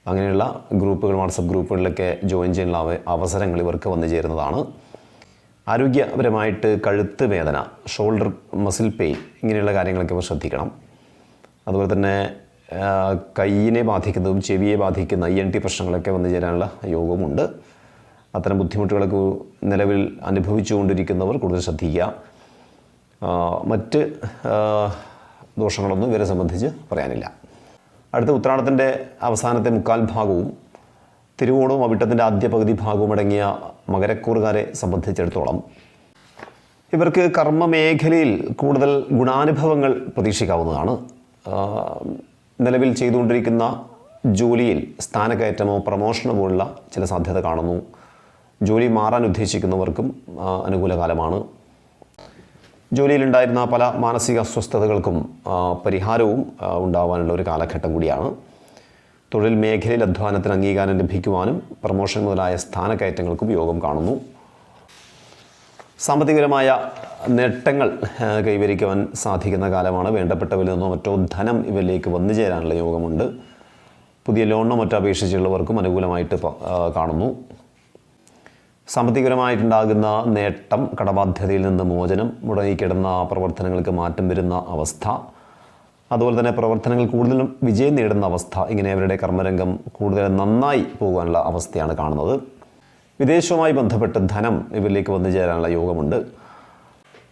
അങ്ങനെയുള്ള ഗ്രൂപ്പുകൾ, വാട്സപ്പ് ഗ്രൂപ്പുകളിലൊക്കെ ജോയിൻ ചെയ്യാനുള്ള അവസരങ്ങൾ ഇവർക്ക് വന്നു ചേരുന്നതാണ്. ആരോഗ്യപരമായിട്ട് കഴുത്ത് വേദന, ഷോൾഡർ മസിൽ പെയിൻ ഇങ്ങനെയുള്ള കാര്യങ്ങളൊക്കെ ഇവർ ശ്രദ്ധിക്കണം. അതുപോലെ തന്നെ കയ്യിനെ ബാധിക്കുന്നതും ചെവിയെ ബാധിക്കുന്ന ENT പ്രശ്നങ്ങളൊക്കെ വന്നു ചേരാനുള്ള യോഗവുമുണ്ട്. അത്തരം ബുദ്ധിമുട്ടുകളൊക്കെ നിലവിൽ അനുഭവിച്ചുകൊണ്ടിരിക്കുന്നവർ കൂടുതൽ ശ്രദ്ധിക്കുക. മറ്റ് ദോഷങ്ങളൊന്നും ഇവരെ സംബന്ധിച്ച് പറയാനില്ല. അടുത്ത ഉത്രാടത്തിൻ്റെ അവസാനത്തെ മുക്കാൽ ഭാഗവും തിരുവോണവും അവിട്ടത്തിൻ്റെ ആദ്യ പകുതി ഭാഗവും അടങ്ങിയ മകരക്കൂറുകാരെ സംബന്ധിച്ചിടത്തോളം ഇവർക്ക് കർമ്മമേഖലയിൽ കൂടുതൽ ഗുണാനുഭവങ്ങൾ പ്രതീക്ഷിക്കാവുന്നതാണ്. നിലവിൽ ചെയ്തുകൊണ്ടിരിക്കുന്ന ജോലിയിൽ സ്ഥാനക്കയറ്റമോ പ്രമോഷനോ പോലുള്ള ചില സാധ്യത കാണുന്നു. ജോലി മാറാൻ ഉദ്ദേശിക്കുന്നവർക്കും അനുകൂല കാലമാണ്. ജോലിയിലുണ്ടായിരുന്ന പല മാനസിക അസ്വസ്ഥതകൾക്കും പരിഹാരവും ഉണ്ടാവാനുള്ള ഒരു കാലഘട്ടം കൂടിയാണ്. തൊഴിൽ മേഖലയിൽ അധ്വാനത്തിന് അംഗീകാരം ലഭിക്കുവാനും പ്രമോഷൻ മുതലായ സ്ഥാനക്കയറ്റങ്ങൾക്കും യോഗം കാണുന്നു. സാമ്പത്തികപരമായ നേട്ടങ്ങൾ കൈവരിക്കുവാൻ സാധിക്കുന്ന കാലമാണ്. വേണ്ടപ്പെട്ടവരിൽ നിന്നോ മറ്റോ ധനം ഇവരിലേക്ക് വന്നു ചേരാനുള്ള യോഗമുണ്ട്. പുതിയ ലോണിനോ മറ്റോ അപേക്ഷിച്ചുള്ളവർക്കും അനുകൂലമായിട്ട് കാണുന്നു. സാമ്പത്തികപരമായിട്ടുണ്ടാകുന്ന നേട്ടം, കടബാധ്യതയിൽ നിന്ന് മോചനം, മുടങ്ങിക്കിടന്ന പ്രവർത്തനങ്ങൾക്ക് മാറ്റം വരുന്ന അവസ്ഥ, അതുപോലെ തന്നെ പ്രവർത്തനങ്ങൾ കൂടുതലും വിജയം നേടുന്ന അവസ്ഥ, ഇങ്ങനെ അവരുടെ കർമ്മരംഗം കൂടുതൽ നന്നായി പോകാനുള്ള അവസ്ഥയാണ് കാണുന്നത്. വിദേശവുമായി ബന്ധപ്പെട്ട് ധനം ഇവരിലേക്ക് വന്നു ചേരാനുള്ള യോഗമുണ്ട്.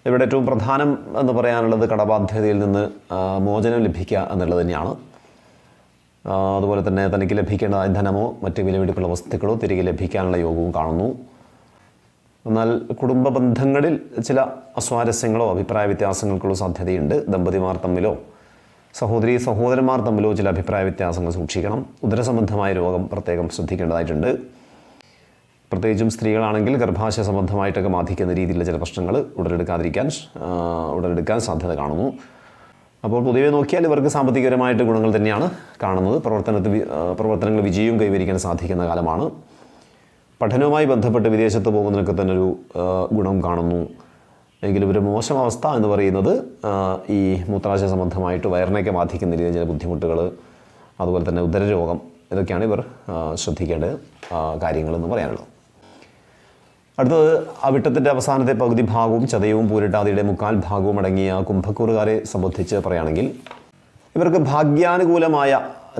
ഇവിടെ ഏറ്റവും പ്രധാനം എന്ന് പറയാനുള്ളത് കടബാധ്യതയിൽ നിന്ന് മോചനം ലഭിക്കുക എന്നുള്ളത് തന്നെയാണ്. അതുപോലെ തന്നെ തനിക്ക് ലഭിക്കേണ്ടതായ ധനമോ മറ്റ് വിലപിടിപ്പുള്ള വസ്തുക്കളോ തിരികെ ലഭിക്കാനുള്ള യോഗവും കാണുന്നു. എന്നാൽ കുടുംബ ബന്ധങ്ങളിൽ ചില അസ്വാരസ്യങ്ങളോ അഭിപ്രായ വ്യത്യാസങ്ങൾക്കുള്ള സാധ്യതയുണ്ട്. ദമ്പതിമാർ തമ്മിലോ സഹോദരന്മാർ തമ്മിലോ ചില അഭിപ്രായ വ്യത്യാസങ്ങൾ സൂക്ഷിക്കണം. ഉദരസംബന്ധമായ രോഗം പ്രത്യേകം ശ്രദ്ധിക്കേണ്ടതായിട്ടുണ്ട്. പ്രത്യേകിച്ചും സ്ത്രീകളാണെങ്കിൽ ഗർഭാശയ സംബന്ധമായിട്ടൊക്കെ ബാധിക്കുന്ന രീതിയിലുള്ള ചില പ്രശ്നങ്ങൾ ഉടലെടുക്കാൻ സാധ്യത കാണുന്നു. അപ്പോൾ പൊതുവെ നോക്കിയാൽ ഇവർക്ക് സാമ്പത്തികപരമായിട്ട് ഗുണങ്ങൾ തന്നെയാണ് കാണുന്നത്. പ്രവർത്തനങ്ങൾ വിജയവും കൈവരിക്കാൻ സാധിക്കുന്ന കാലമാണ്. പഠനവുമായി ബന്ധപ്പെട്ട് വിദേശത്ത് പോകുന്നതിനൊക്കെ തന്നെ ഒരു ഗുണം കാണുന്നു. എങ്കിലും ഒരു മോശം അവസ്ഥ എന്ന് പറയുന്നത് ഈ മൂത്രാശയ സംബന്ധമായിട്ട് വയറിനെയൊക്കെ ബാധിക്കുന്ന രീതിയിൽ ചില ബുദ്ധിമുട്ടുകൾ, അതുപോലെ തന്നെ ഉദരരോഗം, ഇതൊക്കെയാണ് ഇവർ ശ്രദ്ധിക്കേണ്ട കാര്യങ്ങളെന്ന് പറയാനുള്ളത്. അടുത്തത് അവിട്ടത്തിൻ്റെ അവസാനത്തെ പകുതി ഭാഗവും ചതയവും പൂരിട്ടാതിയുടെ മുക്കാൽ ഭാഗവും അടങ്ങിയ കുംഭക്കൂറുകാരെ സംബന്ധിച്ച് പറയുകയാണെങ്കിൽ ഇവർക്ക് ഭാഗ്യാനുകൂലമായ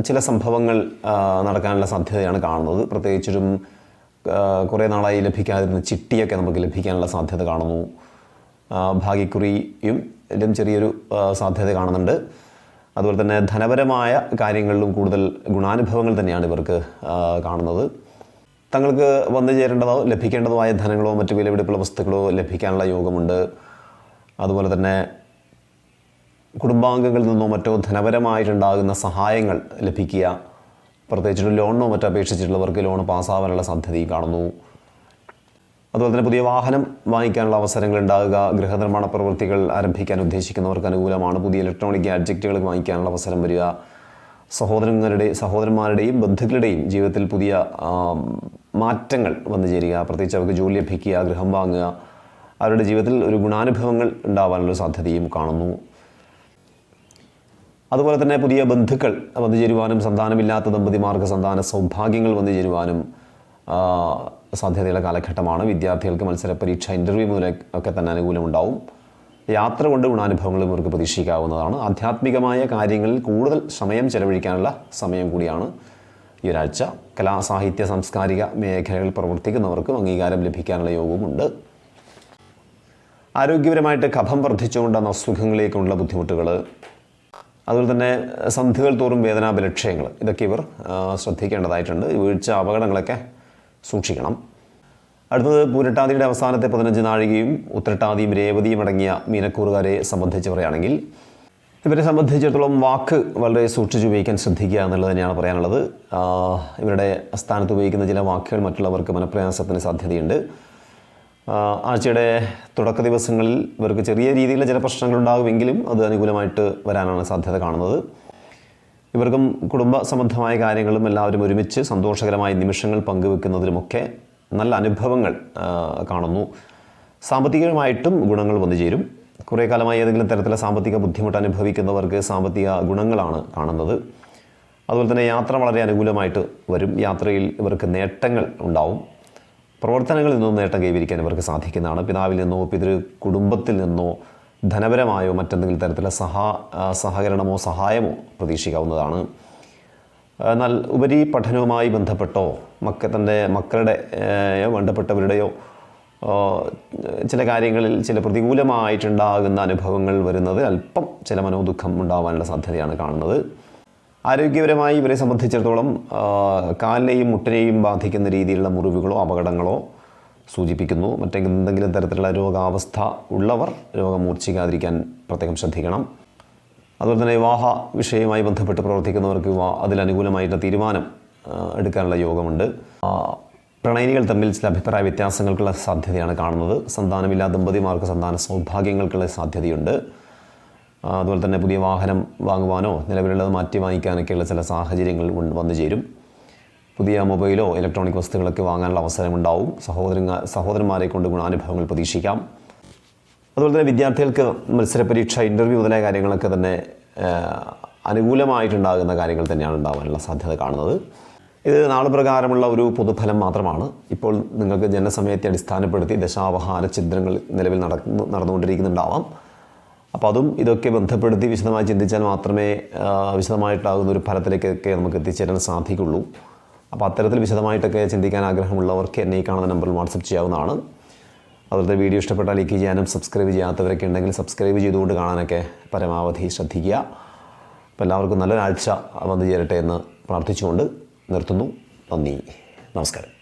ചില സംഭവങ്ങൾ നടക്കാനുള്ള സാധ്യതയാണ് കാണുന്നത്. പ്രത്യേകിച്ചും കുറേ നാളായി ലഭിക്കാതിരുന്ന ചിട്ടിയൊക്കെ നമുക്ക് ലഭിക്കാനുള്ള സാധ്യത കാണുന്നു. ഭാഗ്യക്കുറിയും ഇതിലും ചെറിയൊരു സാധ്യത കാണുന്നുണ്ട്. അതുപോലെ തന്നെ ധനപരമായ കാര്യങ്ങളിലും കൂടുതൽ ഗുണാനുഭവങ്ങൾ തന്നെയാണ് ഇവർക്ക് കാണുന്നത്. തങ്ങൾക്ക് വന്നു ചേരേണ്ടതോ ലഭിക്കേണ്ടതോ ആയ ധനങ്ങളോ മറ്റ് വിലപിടിപ്പുള്ള വസ്തുക്കളോ ലഭിക്കാനുള്ള യോഗമുണ്ട്. അതുപോലെ തന്നെ കുടുംബാംഗങ്ങളിൽ നിന്നോ മറ്റോ ധനപരമായിട്ടുണ്ടാകുന്ന സഹായങ്ങൾ ലഭിക്കുക, പ്രത്യേകിച്ചൊരു ലോണിനോ മറ്റോ അപേക്ഷിച്ചിട്ടുള്ളവർക്ക് ലോൺ പാസ്സാവാനുള്ള സാധ്യതയും കാണുന്നു. അതുപോലെ തന്നെ പുതിയ വാഹനം വാങ്ങിക്കാനുള്ള അവസരങ്ങൾ ഉണ്ടാകുക, ഗൃഹനിർമ്മാണ പ്രവൃത്തികൾ ഉദ്ദേശിക്കുന്നവർക്ക് അനുകൂലമാണ്. പുതിയ ഇലക്ട്രോണിക് ഗാഡ്ജറ്റുകൾ വാങ്ങിക്കാനുള്ള അവസരം വരിക, സഹോദരന്മാരുടെയും ബന്ധുക്കളുടെയും ജീവിതത്തിൽ പുതിയ മാറ്റങ്ങൾ വന്നു ചേരുക, പ്രത്യേകിച്ച് അവർക്ക് ജോലി ലഭിക്കുക, ഗൃഹം വാങ്ങുക, അവരുടെ ജീവിതത്തിൽ ഒരു ഗുണാനുഭവങ്ങൾ ഉണ്ടാവാനുള്ള സാധ്യതയും കാണുന്നു. അതുപോലെ തന്നെ പുതിയ ബന്ധുക്കൾ വന്നു ചേരുവാനും സന്താനമില്ലാത്ത ദമ്പതിമാർക്ക് സന്താന സൗഭാഗ്യങ്ങൾ വന്നു ചേരുവാനും സാധ്യതയുള്ള കാലഘട്ടമാണ്. വിദ്യാർത്ഥികൾക്ക് മത്സര പരീക്ഷ, ഇൻ്റർവ്യൂ മുതലൊക്കെ തന്നെ അനുകൂലമുണ്ടാവും. യാത്ര കൊണ്ട് ഗുണാനുഭവങ്ങളും ഇവർക്ക് പ്രതീക്ഷിക്കാവുന്നതാണ്. ആധ്യാത്മികമായ കാര്യങ്ങളിൽ കൂടുതൽ സമയം ചെലവഴിക്കാനുള്ള സമയം കൂടിയാണ് ഈ ഒരാഴ്ച. കലാ, സാഹിത്യ, സാംസ്കാരിക മേഖലകളിൽ പ്രവർത്തിക്കുന്നവർക്കും അംഗീകാരം ലഭിക്കാനുള്ള യോഗവുമുണ്ട്. ആരോഗ്യപരമായിട്ട് കഫം വർദ്ധിച്ചുകൊണ്ടുള്ള അസുഖങ്ങളിലേക്കുള്ള ബുദ്ധിമുട്ടുകൾ, അതുപോലെ തന്നെ സന്ധികൾ തോറും വേദനാബലക്ഷയങ്ങൾ, ഇതൊക്കെ ഇവർ ശ്രദ്ധിക്കേണ്ടതായിട്ടുണ്ട്. വീഴ്ച, അപകടങ്ങളൊക്കെ സൂക്ഷിക്കണം. അടുത്തത് പൂരട്ടാതിയുടെ അവസാനത്തെ 15 നാഴികയും ഉത്രട്ടാതിയും രേവതിയും അടങ്ങിയ മീനക്കൂറുകാരെ സംബന്ധിച്ച് പറയുകയാണെങ്കിൽ ഇവരെ സംബന്ധിച്ചിടത്തോളം വാക്ക് വളരെ സൂക്ഷിച്ചുപയോഗിക്കാൻ ശ്രദ്ധിക്കുക എന്നുള്ളത് തന്നെയാണ് പറയാനുള്ളത്. ഇവരുടെ സ്ഥാനത്ത് ഉപയോഗിക്കുന്ന ചില വാക്കുകൾ മറ്റുള്ളവർക്ക് മനഃപ്രയാസത്തിന് സാധ്യതയുണ്ട്. ആഴ്ചയുടെ തുടക്ക ദിവസങ്ങളിൽ ഇവർക്ക് ചെറിയ രീതിയിലുള്ള ചില പ്രശ്നങ്ങൾ ഉണ്ടാകുമെങ്കിലും അത് അനുകൂലമായിട്ട് വരാനാണ് സാധ്യത കാണുന്നത്. ഇവർക്കും കുടുംബ സംബന്ധമായ കാര്യങ്ങളും എല്ലാവരും ഒരുമിച്ച് സന്തോഷകരമായ നിമിഷങ്ങൾ പങ്കുവെക്കുന്നതിലുമൊക്കെ നല്ല അനുഭവങ്ങൾ കാണുന്നു. സാമ്പത്തികമായിട്ടും ഗുണങ്ങൾ വന്നു ചേരും. കുറേ കാലമായി ഏതെങ്കിലും തരത്തിലുള്ള സാമ്പത്തിക ബുദ്ധിമുട്ട് അനുഭവിക്കുന്നവർക്ക് സാമ്പത്തിക ഗുണങ്ങളാണ് കാണുന്നത്. അതുപോലെ തന്നെ യാത്ര വളരെ അനുകൂലമായിട്ട് വരും. യാത്രയിൽ ഇവർക്ക് നേട്ടങ്ങൾ ഉണ്ടാവും. പ്രവർത്തനങ്ങളിൽ നിന്നും നേട്ടം കൈവരിക്കാൻ ഇവർക്ക് സാധിക്കുന്നതാണ്. പിതാവിൽ നിന്നോ പിതൃ കുടുംബത്തിൽ നിന്നോ ധനപരമായോ മറ്റെന്തെങ്കിലും തരത്തിലുള്ള സഹകരണമോ സഹായമോ പ്രതീക്ഷിക്കാവുന്നതാണ്. എന്നാൽ ഉപരി പഠനവുമായി ബന്ധപ്പെട്ടോ തൻ്റെ മക്കളുടെ ബന്ധപ്പെട്ടവരുടെയോ ചില കാര്യങ്ങളിൽ ചില പ്രതികൂലമായിട്ടുണ്ടാകുന്ന അനുഭവങ്ങൾ വരുന്നത് അല്പം ചില മനോദുഃഖം ഉണ്ടാവാനുള്ള സാധ്യതയാണ് കാണുന്നത്. ആരോഗ്യപരമായി ഇവരെ സംബന്ധിച്ചിടത്തോളം കാലിനെയും മുട്ടിനെയും ബാധിക്കുന്ന രീതിയിലുള്ള മുറിവുകളോ അപകടങ്ങളോ സൂചിപ്പിക്കുന്നു. മറ്റെന്തെങ്കിലും തരത്തിലുള്ള രോഗാവസ്ഥ ഉള്ളവർ രോഗം മൂർച്ഛിക്കാതിരിക്കാൻ പ്രത്യേകം ശ്രദ്ധിക്കണം. അതുപോലെ തന്നെ വിവാഹ വിഷയവുമായി ബന്ധപ്പെട്ട് പ്രവർത്തിക്കുന്നവർക്ക് അതിലനുകൂലമായിട്ട് തീരുമാനം എടുക്കാനുള്ള യോഗമുണ്ട്. പ്രണയിനികൾ തമ്മിൽ ചില അഭിപ്രായ വ്യത്യാസങ്ങൾക്കുള്ള സാധ്യതയാണ് കാണുന്നത്. സന്താനമില്ലാത്ത ദമ്പതിമാർക്ക് സന്താന സൗഭാഗ്യങ്ങൾക്കുള്ള സാധ്യതയുണ്ട്. അതുപോലെ തന്നെ പുതിയ വാഹനം വാങ്ങുവാനോ നിലവിലുള്ളത് മാറ്റി വാങ്ങിക്കാനൊക്കെയുള്ള ചില സാഹചര്യങ്ങൾ വന്നു ചേരും. പുതിയ മൊബൈലോ ഇലക്ട്രോണിക് വസ്തുക്കളൊക്കെ വാങ്ങാനുള്ള അവസരമുണ്ടാവും. സഹോദരന്മാരെ കൊണ്ട് ഗുണാനുഭവങ്ങൾ പ്രതീക്ഷിക്കാം. അതുപോലെ തന്നെ വിദ്യാർത്ഥികൾക്ക് മത്സര പരീക്ഷ, ഇൻ്റർവ്യൂ മുതലായ കാര്യങ്ങളൊക്കെ തന്നെ അനുകൂലമായിട്ടുണ്ടാകുന്ന കാര്യങ്ങൾ തന്നെയാണ് ഉണ്ടാകാനുള്ള സാധ്യത കാണുന്നത്. ഇത് നാളുപ്രകാരമുള്ള ഒരു പൊതുഫലം മാത്രമാണ്. ഇപ്പോൾ നിങ്ങൾക്ക് ജനസമയത്തെ അടിസ്ഥാനപ്പെടുത്തി ദശാവഹാര ചിത്രങ്ങൾ നിലവിൽ നടന്നുകൊണ്ടിരിക്കുന്നുണ്ടാവാം. അപ്പോൾ അതും ഇതൊക്കെ ബന്ധപ്പെടുത്തി വിശദമായി ചിന്തിച്ചാൽ മാത്രമേ വിശദമായിട്ടാകുന്ന ഒരു ഫലത്തിലേക്കൊക്കെ നമുക്ക് എത്തിച്ചേരാൻ സാധിക്കുള്ളൂ. അപ്പോൾ അത്തരത്തിൽ വിശദമായിട്ടൊക്കെ ചിന്തിക്കാൻ ആഗ്രഹമുള്ളവർക്ക് എന്നെ ഈ കാണുന്ന നമ്പറിൽ വാട്സപ്പ് ചെയ്യാവുന്നതാണ്. അതുപോലത്തെ വീഡിയോ ഇഷ്ടപ്പെട്ടാൽ ലൈക്ക് ചെയ്യാനും സബ്സ്ക്രൈബ് ചെയ്യാത്തവരൊക്കെ ഉണ്ടെങ്കിൽ സബ്സ്ക്രൈബ് ചെയ്തുകൊണ്ട് കാണാനൊക്കെ പരമാവധി ശ്രദ്ധിക്കുക. അപ്പോൾ എല്ലാവർക്കും നല്ലൊരാഴ്ച വന്നു ചേരട്ടെ എന്ന് പ്രാർത്ഥിച്ചുകൊണ്ട് നിർത്തുന്നു. നന്ദി, നമസ്കാരം.